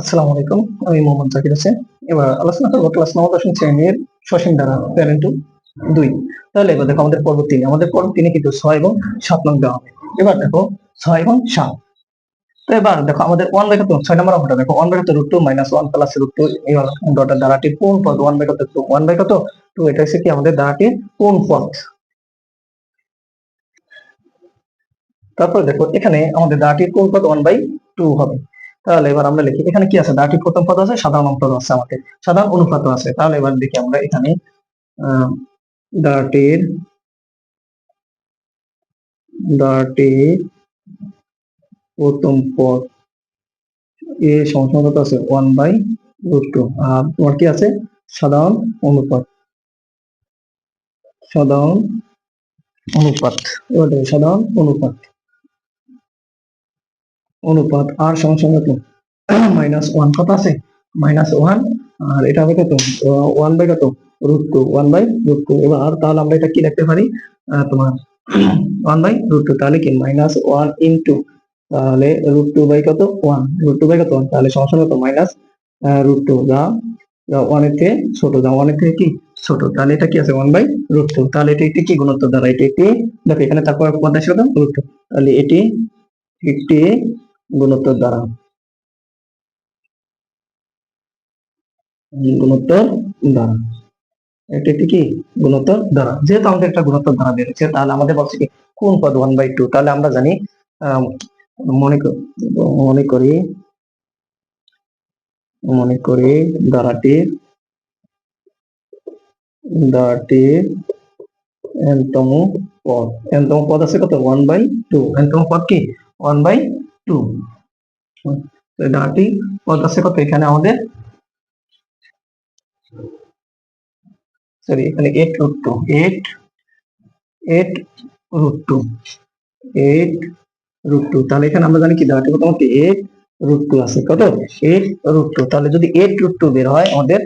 আসসালামু আলাইকুম। আমি মোহাম্মদ জাকির হোসেন। এবার আলোচনা করবো ক্লাস 9 দশম শ্রেণীর সসীম ধারা প্যারেন্ট 2। তাহলে এবার দেখো আমাদের পর্ব 3, আমাদের পর্ব 3 কিন্তু 6 এবং 7 নং দেওয়া হবে। এবার দেখো 6 এবং 7। তো এবার দেখো আমাদের 1 বাই কত, 6 নম্বর অঙ্কটা দেখো 1 বাই কত √2 - 1 প্লাস √2। এবার ডটার ধারাটির কোন পদ 1 বাই কত 2, 1 বাই কত 2, এটা হচ্ছে কি আমাদের ধারাটির কোন পদ। তারপর দেখো এখানে আমাদের ধারাটির কোন পদ 1/2 হবে। তাহলে এবার আমরা লিখি এখানে কি আছে, ধারাটির প্রথম পদ আছে, সাধারণ অনুপাত আছে, আমাদের সাধারণ অনুপাত আছে। তাহলে এবার দেখি আমরা এখানে আহ, ধারাটির ধারাটির প্রথম পদ এ সমান কত আছে 1/√2, আর তোমার কি আছে সাধারণ অনুপাত। সাধারণ অনুপাত এবার দেখো সাধারণ অনুপাত অনুপাত আর সমান কত -1 কত আছে -1, আর এটা হবে কত 1 বাই কত √2, 1/√2। এবার তাহলে আমরা এটা কি লিখতে পারি, তোমার 1/√2, তাহলে কি -1 ইন্টু, তাহলে √2 বাই কত 1, √2 বাই কত 1, তাহলে সমস্যা কত -√2, যা 1 এর থেকে ছোট, যা 1 এর থেকে কি ছোট, তাহলে এটা কি আছে 1/√2। তাহলে এটি একটি কি গুণোত্তর দ্বারা, এটি একটি, দেখো এখানে তারপর পদ আছে কত √2, তাহলে এটি একটি গুণোত্তর দ্বারা, গুণোত্তর দ্বারা, এটা একটি কি গুণোত্তর দ্বারা। যেহেতু আমাদের একটা গুণোত্তর দ্বারা বেরোচ্ছে, তাহলে আমাদের বলছে কি কোন পদ 1/2। তাহলে আমরা জানি আহ, মনে ক- মনে করি মনে করি ধারাটির ধারাটির এনতম পদ, এনতম পদ আছে কত 1/2, এনতম পদ কি 1/2। ধারাটি পদ আছে কত এখানে আমাদের, সরি এখানে 8√2, 8√2, তাহলে এখানে আমরা জানি কি ধারাটি কত 8√2 আছে, কত 8√2। তাহলে যদি 8√2 বের হয় আমাদের,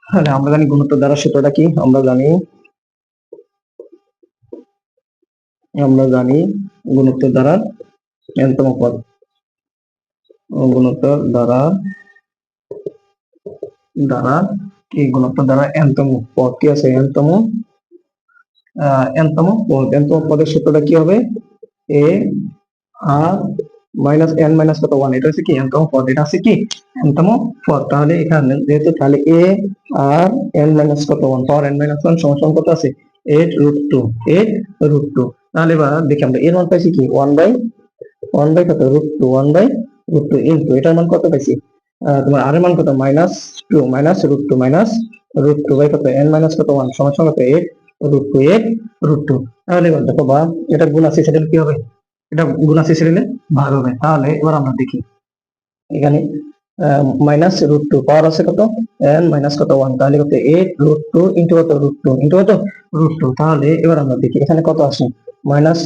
তাহলে আমরা জানি গুণোত্তর দ্বারা সূত্রটা কি, আমরা জানি গুণোত্তর দ্বারা এনতম পদ, গুণোত্তর দ্বারা দ্বারা কি গুণোত্তর দ্বারা এনতম পদ কি আছে, এনতম পদের সূত্রটা কি হবে, এ আর -n - 1, এটা হচ্ছে কি এনতম পদ, এটা আছে কি এনতম পদ। তাহলে এখানে যেহেতু, তাহলে এ আর n - 1 পাওয়ার n-1 সমান কত আছে 8√2, 8√2। তাহলে এবার দেখি আমরা এর মান পাইছি কি 1/1 কত √2, 1/√2 ইনটু এটার মান কত পাইছি, তোমার আর এর মান কত -2, -√2 বাই কত n-1 সমান কত 8√2, 8√2। তাহলে এবার দেখো বা এটা গুণ আছে, সেটা কি হবে, এটা গুণ আছে সেটা ভাগ হবে। তাহলে এবার আমরা দেখি এখানে -√2 পাওয়ার আছে কত n-1, তাহলে কত 8√2 ইন্টু কত √2, ইন্টু কত √2। তাহলে এবার আমরা দেখি এখানে কত আসে মাইনাস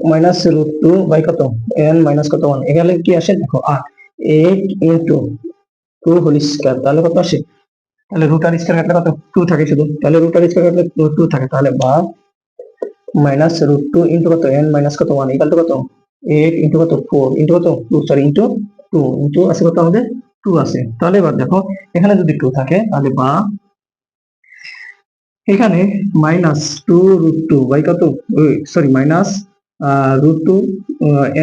মাইনাস -√2 বাই কত n-1, এখানে কি আসে দেখো 8, 8 ইন্টু 2 হোল স্কয়ার, তাহলে কত আসে, তাহলে রুট আর স্কয়ার কাটলে কত 2 থাকে শুধু, তাহলে রুট আর স্কয়ার কাটলে 2 থাকে, তাহলে বা -√2 ইন্টু কত n-1 ইকাল টু কত 8 ইন্টু কত 4 ইন্টু কত 2, সরি ইন্টু 2, ইন্টু আছে কত আমাদের 2 আছে। তাহলে এবার দেখো এখানে যদি 2 থাকে, তাহলে বা এখানে -2√2 বাই কত, সরি √2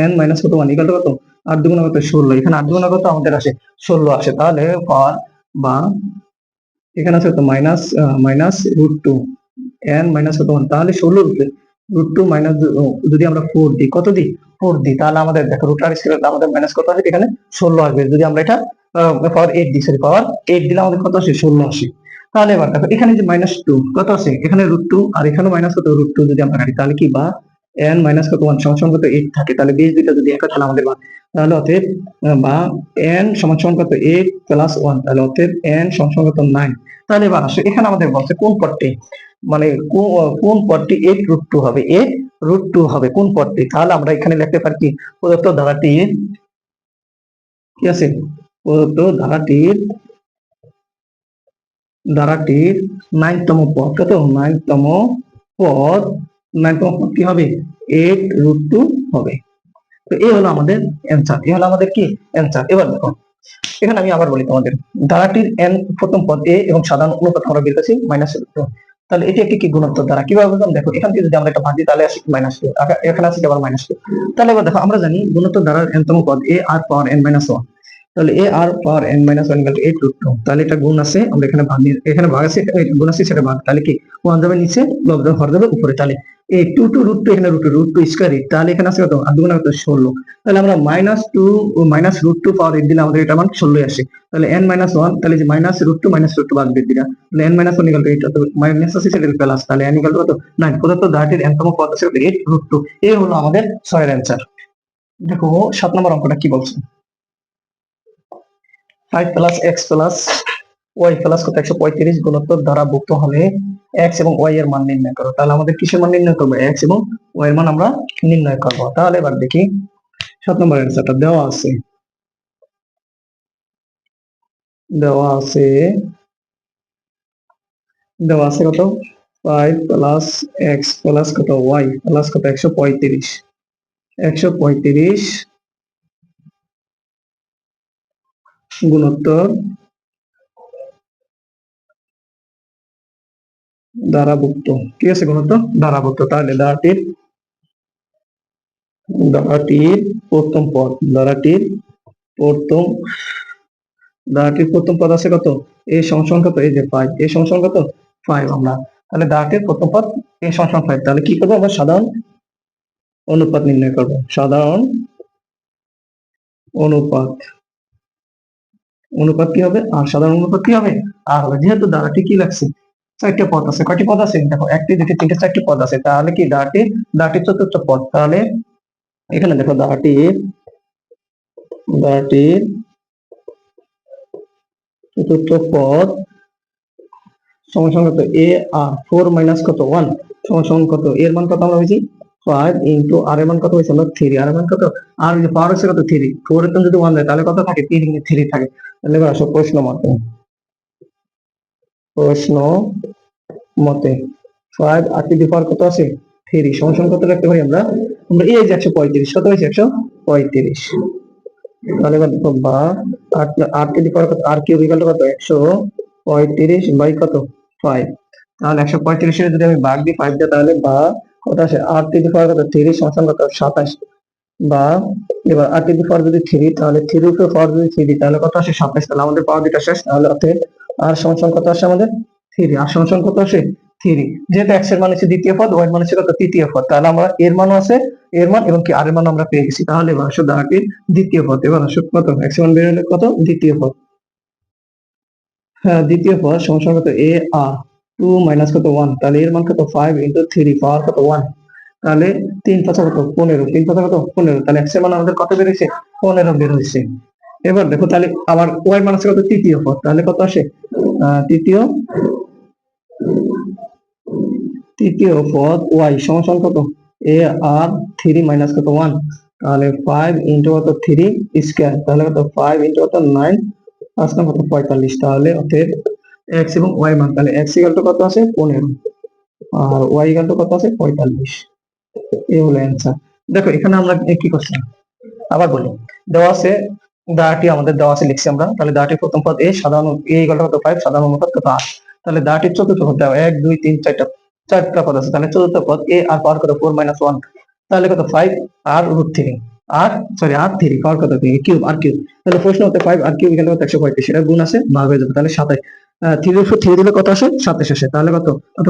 n-1 ইকাল টু কত 8 দুগুণ কত 16, এখানে 8 দুগুণ কত আমাদের আসে 16 আসে। তাহলে পাওয়ার বা এখানে আছে কত -√2 n-1, তাহলে 16 √2 মাইনাস, যদি আমরা 4 দিই, কত দিই 4 দিই, তাহলে আমাদের দেখো রুট আর স্কয়ার আমাদের মাইনাস কত আসে, এখানে 16 আসবে। যদি আমরা এটা পাওয়ার 8 দিই, সরি পাওয়ার 8 দিলে আমাদের কত আসে 16 আসে। তাহলে এবার দেখো এখানে যে -2 কত আছে, এখানে √2 আর এখানে মাইনাস কত √2, যদি আমরা কাটি তাহলে কি বা n-1 সমান কত 8 থাকে, তাহলে বেস দুইটা যদি এক হয় তাহলে আমাদের বা, তাহলে অতএব বা n সমান কত 8 প্লাস 1, তাহলে অতএব n সমান কত 9। তাহলে এবার আসো এখানে আমাদের বলছে কোন পদটি, মানে কোন পদটি 8√2 হবে, 8√2 হবে কোন পদটি। তাহলে আমরা এখানে লিখতে পারি কি প্রদত্ত ধারাটি কি আছে, প্রদত্ত ধারাটির 9তম পদ, কত 9তম পদ কি হবে 8√2 হবে। তো এই হলো আমাদের অ্যান্সার, এই হলো আমাদের কি অ্যান্সার। এবার দেখো এখানে আমি আবার বলি তোমাদের, ধারাটির n প্রথম পদ a এবং সাধারণ অনুপাত আমরা বের করছি -2। তাহলে এটি একটি কি গুণোত্তর ধারা, কিভাবে বুঝলাম? দেখো এখান থেকে যদি আমরা একটা ভাগ দিই তাহলে আসে -2, এখানে আছে আবার -2। তাহলে এবার দেখো আমরা জানি গুণোত্তর ধারার n তম পদ a r পাওয়ার n-1, তাহলে a r পাওয়ার n-1 = 8√2। তাহলে এটা গুণ আছে, আমরা এখানে ভাগ নিয়ে, এখানে ভাগ আছে, গুণ আছে, সেটা ভাগ, তাহলে কি 1 যাবে নিচে, লব যাবে, হর যাবে উপরে। তাহলে এই 2 টু √2, এখানে √2 স্কয়ার, তাহলে এখানে আছে কত, আর দুগুণ কত, 16। তাহলে আমরা -2 ও -√2 পাওয়ার 8 দিলে আমাদের এটা মান 16 আসে। তাহলে n-1, তাহলে যে -√2 বাদ দিয়ে দিলাম, তাহলে n-1 = 8, তো মাইনাস আছে সেটা প্লাস, তাহলে n = কত, 9। প্রদত্ত ধারাটির n তম পদ আছে 8√2। এই হলো আমাদের 6 এর অ্যান্সার। দেখো 7 নম্বর অঙ্কটা কি বলছে, 5 + x + y + কত, 135 গুণোত্তর দ্বারাভুক্ত হলে x এবং y এর মান নির্ণয় করো। তাহলে আমাদের কিসের মান নির্ণয় করবো, x এবং y এর মান আমরা নির্ণয় করব। তাহলে এবার দেখি 7 নম্বর অ্যান্সারটা দেওয়া আছে, দেওয়া আছে দেওয়া আছে কত, 5 + x + কত, y + কত, 135 গুণোত্তর দ্বারাভুক্ত, ঠিক আছে, গুণোত্তর দ্বারাভুক্ত। তাহলে ধারাটির প্রথম পদ, প্রথম প্রথম পদ আছে কত, a সমান কত, এই যে 5, a সমান কত, 5। আমরা তাহলে ধারাটির প্রথম পদ a সমান 5, তাহলে কি করবো, আমরা সাধারণ অনুপাত নির্ণয় করব। সাধারণ অনুপাত, অনুপাত কি হবে, আর সাধারণ অনুপাত কি হবে, আর হবে। যেহেতু ধারাটি কি লাগছে, 4টা পদ আছে, কয়টি পদ আছে, দেখো 1 2 3 4 4টি পদ আছে, তাহলে কি ধারাটির চতুর্থ পদ। তাহলে এখানে দেখো ধারাটির চতুর্থ পদ সমান কত, a আর 4 মাইনাস কত, 1 সমান কত, এর মান কত আমরা হয়েছি 5 ইনটু আর এর মান কত হয়েছে আমরা 3, আর এর মান কত, আর যে পাওয়ার হচ্ছে কত 3, 4 এর যদি 1 দেয় তাহলে কত থাকে, 3 × 3 থাকে। তাহলে এবার আসো প্রশ্ন মতে 5 আর কি দি পাওয়ার কত আছে 3 সমান কত রাখতে পারি আমরা, এই যে 135, কত হয়েছে 135। তাহলে এবার দেখো বা আর কি দি পাওয়ার কত, আর কিউব ইকুয়াল টু কত, 135 বাই কত, 5। তাহলে 135 এর যদি আমি ভাগ দিই 5 দিয়ে, তাহলে বা কত আসে, আর কি দি পাওয়ার কত 3 সমান কত, 27। বা এবার আর কি দি পাওয়ার যদি 3, তাহলে 3 এর উপর পাওয়ার যদি 3 দিই তাহলে কত আসে, 27। তাহলে আমাদের পাওয়ার দুটো শেষ। তাহলে অতএব আর সমান কত আসে আমাদের 3, আর সমান কত আসে 3। যেহেতু x এর মান হচ্ছে দ্বিতীয় পদ, y এর মান হচ্ছে কত, তৃতীয় পদ, তাহলে আমরা এর মানও আছে, এর মান এবং কি আর এর মান আমরা পেয়ে গেছি। তাহলে এবার আসলে ধারাটির দ্বিতীয় পদ, এবার আসলে কত, x এর মান বের হলে কত, দ্বিতীয় পদ। হ্যাঁ, দ্বিতীয় পদ সমান কত, a আর 2 মাইনাস কত, 1, তাহলে এর মান কত, 5 ইনটু 3 পাওয়ার কত, 1। তাহলে 3 5 কত, 15, 3 5 কত, 15। তাহলে x এর মান আমাদের কত বের হয়েছে, 15 বের হয়েছে। এবার দেখো তাহলে আবার y এর মান আছে কত, তৃতীয় পদ, তাহলে কত আসে, তৃতীয় পদ y সমান কত, a আর 3 মাইনাস কত, 1, তাহলে 5 ইনটু কত, 3 স্কয়ার, তাহলে কত, 5 ইনটু কত, 9, 5 না কত, 45। তাহলে অতএব x এবং y মান, তাহলে x ইকুয়াল টু কত আছে, 15, আর y ইকুয়াল টু কত আছে, 45। এই হলো অ্যান্সার। দেখো এখানে আমরা কি করছি, আবার বলি, দেওয়া আছে ধারাটি আমাদের দেওয়া আছে, লিখছি আমরা। তাহলে ধারাটির প্রথম পদ a, সাধারণ a ইকুয়াল টু কত, 5, সাধারণ অনুপাত কত, 8। তাহলে ধারাটির চতুর্থ পদ দেওয়া 1 2 3 4টা পদ আছে, তাহলে চতুর্থ পদ a আর পাওয়ার কত, 4 - 1, তাহলে কত, 5 আর √3, আর সরি আর 3 পাওয়ার কত, কিউব, আর কিউব। তাহলে প্রশ্ন হতে 5 আর কিউব ইকুয়াল কত, 135, সেটা গুণ আছে, ভাগ হয়ে যাবে, তাহলে 27। 3 এর উপর 3 দিলে কত আসে, 27 আসে। তাহলে কত,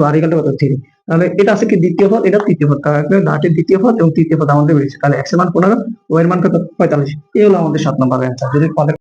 আর ইকুয়াল কত, 3। তাহলে এটা আছে কি দ্বিতীয় পদ, এটা তৃতীয় পদ, তাহলে ধারাটির দ্বিতীয় পদ এবং তৃতীয় পদ আমাদের বেরিয়েছে। তাহলে x এর মান 15, y এর মান কত, 45। এই হলো আমাদের 7 নম্বর অ্যান্সার। যদি